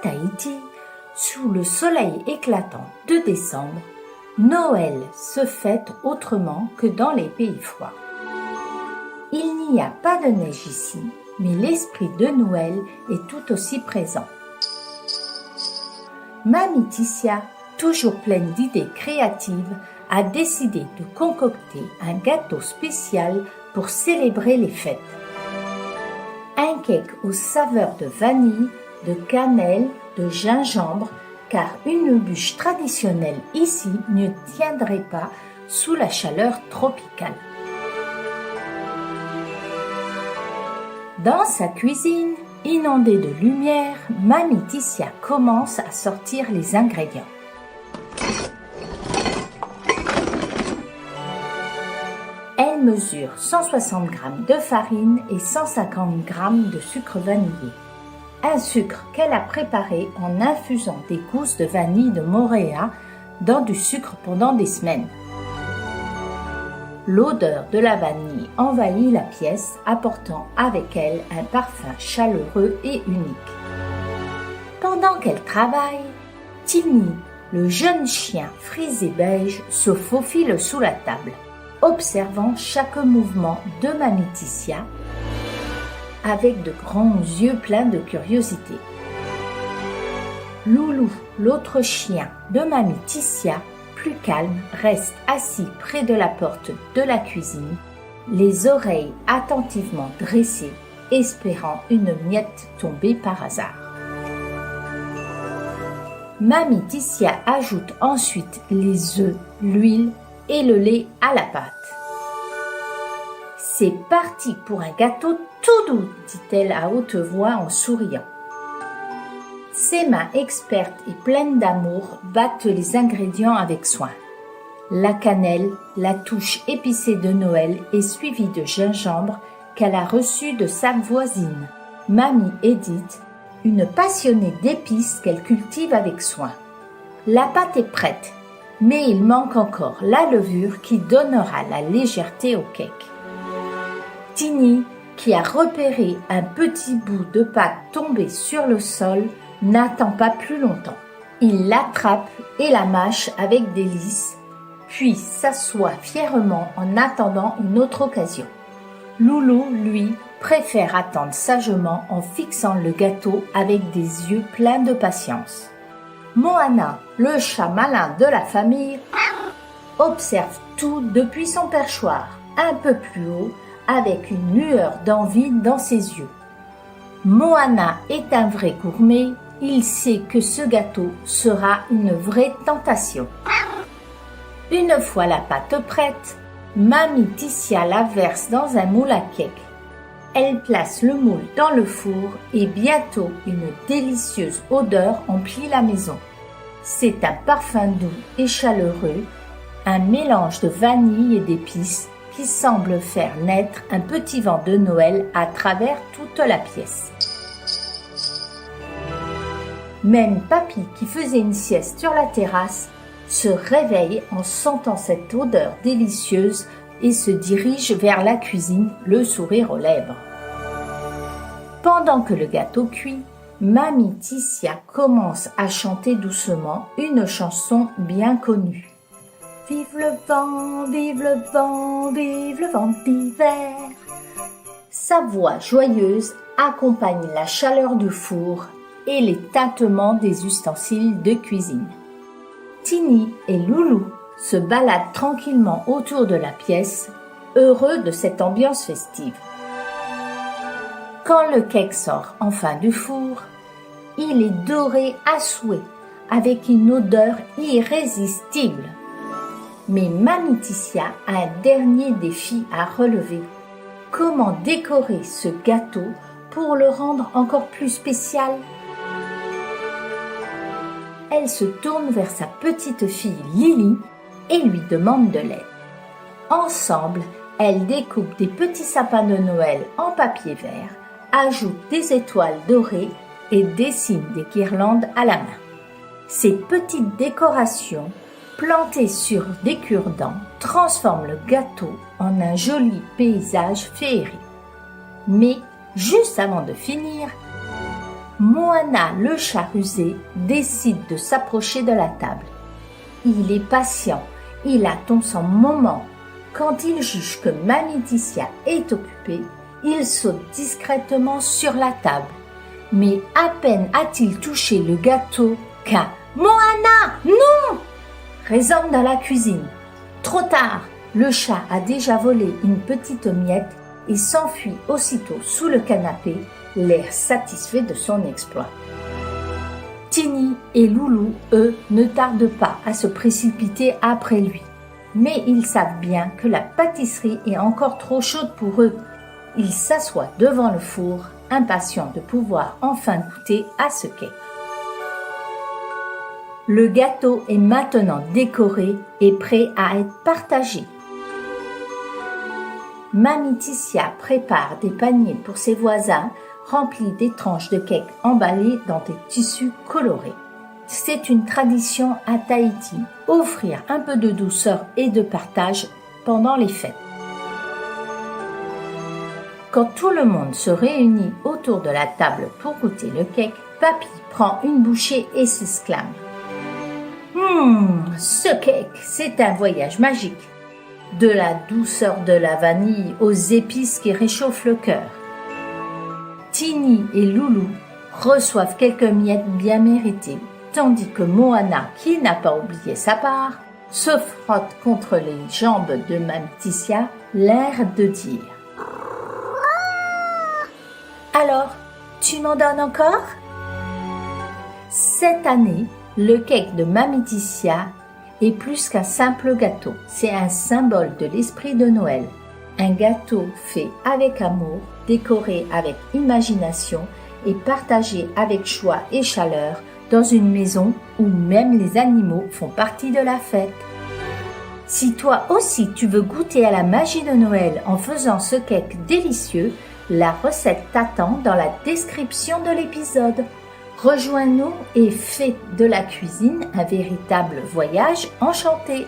Tahiti, sous le soleil éclatant de décembre, Noël se fête autrement que dans les pays froids. Il n'y a pas de neige ici, mais l'esprit de Noël est tout aussi présent. Mamie Ticia, toujours pleine d'idées créatives, a décidé de concocter un gâteau spécial pour célébrer les fêtes. Un cake aux saveurs de vanille, de cannelle, de gingembre, car une bûche traditionnelle ici ne tiendrait pas sous la chaleur tropicale. Dans sa cuisine, inondée de lumière, Mamie Ticia commence à sortir les ingrédients. Elle mesure 160 g de farine et 150 g de sucre vanillé. Un sucre qu'elle a préparé en infusant des gousses de vanille de Moorea dans du sucre pendant des semaines. L'odeur de la vanille envahit la pièce, apportant avec elle un parfum chaleureux et unique. Pendant qu'elle travaille, Timmy, le jeune chien frisé beige, se faufile sous la table, observant chaque mouvement de Mamie Ticia avec de grands yeux pleins de curiosité. Loulou, l'autre chien de Mamie Ticia, plus calme, reste assis près de la porte de la cuisine, les oreilles attentivement dressées, espérant une miette tombée par hasard. Mamie Ticia ajoute ensuite les œufs, l'huile et le lait à la pâte. « C'est parti pour un gâteau tout doux », dit-elle à haute voix en souriant. Ses mains expertes et pleines d'amour battent les ingrédients avec soin. La cannelle, la touche épicée de Noël est suivie de gingembre qu'elle a reçu de sa voisine, Mamie Edith, une passionnée d'épices qu'elle cultive avec soin. La pâte est prête, mais il manque encore la levure qui donnera la légèreté au cake. Tini, qui a repéré un petit bout de pâte tombé sur le sol, n'attend pas plus longtemps. Il l'attrape et la mâche avec délice, puis s'assoit fièrement en attendant une autre occasion. Loulou, lui, préfère attendre sagement en fixant le gâteau avec des yeux pleins de patience. Moana, le chat malin de la famille, observe tout depuis son perchoir, un peu plus haut, avec une lueur d'envie dans ses yeux. Moana est un vrai gourmet, il sait que ce gâteau sera une vraie tentation. Une fois la pâte prête, Mamie Ticia la verse dans un moule à cake. Elle place le moule dans le four et bientôt une délicieuse odeur emplit la maison. C'est un parfum doux et chaleureux, un mélange de vanille et d'épices qui semble faire naître un petit vent de Noël à travers toute la pièce. Même Papy, qui faisait une sieste sur la terrasse, se réveille en sentant cette odeur délicieuse et se dirige vers la cuisine, le sourire aux lèvres. Pendant que le gâteau cuit, Mamie Ticia commence à chanter doucement une chanson bien connue. Vive le vent, vive le vent, vive le vent d'hiver. Sa voix joyeuse accompagne la chaleur du four et les tintements des ustensiles de cuisine. Tini et Loulou se baladent tranquillement autour de la pièce, heureux de cette ambiance festive. Quand le cake sort enfin du four, il est doré à souhait, avec une odeur irrésistible. Mais Mamie Ticia a un dernier défi à relever. Comment décorer ce gâteau pour le rendre encore plus spécial ? Elle se tourne vers sa petite fille Lily et lui demande de l'aide. Ensemble, elles découpent des petits sapins de Noël en papier vert, ajoutent des étoiles dorées et dessinent des guirlandes à la main. Ces petites décorations, plantées sur des cure-dents, transforment le gâteau en un joli paysage féerique. Mais, juste avant de finir, Moana, le chat rusé, décide de s'approcher de la table. Il est patient, il attend son moment. Quand il juge que Mamie Titia est occupée, il saute discrètement sur la table. Mais à peine a-t-il touché le gâteau qu'un « Moana, non !» résonne dans la cuisine. Trop tard, le chat a déjà volé une petite miette et s'enfuit aussitôt sous le canapé, l'air satisfait de son exploit. Tiny et Loulou, eux, ne tardent pas à se précipiter après lui. Mais ils savent bien que la pâtisserie est encore trop chaude pour eux. Ils s'assoient devant le four, impatients de pouvoir enfin goûter à ce cake. Le gâteau est maintenant décoré et prêt à être partagé. Mamie Titia prépare des paniers pour ses voisins, remplis des tranches de cake emballées dans des tissus colorés. C'est une tradition à Tahiti, offrir un peu de douceur et de partage pendant les fêtes. Quand tout le monde se réunit autour de la table pour goûter le cake, Papy prend une bouchée et s'exclame. Ce cake, c'est un voyage magique. De la douceur de la vanille aux épices qui réchauffent le cœur. Tiny et Loulou reçoivent quelques miettes bien méritées, tandis que Moana, qui n'a pas oublié sa part, se frotte contre les jambes de Mamie Titia, l'air de dire « Alors, tu m'en donnes encore ?» Cette année, le cake de Mamie Titia est plus qu'un simple gâteau. C'est un symbole de l'esprit de Noël. Un gâteau fait avec amour, décoré avec imagination et partagé avec joie et chaleur dans une maison où même les animaux font partie de la fête. Si toi aussi tu veux goûter à la magie de Noël en faisant ce cake délicieux, la recette t'attend dans la description de l'épisode. Rejoins-nous et fais de la cuisine un véritable voyage enchanté.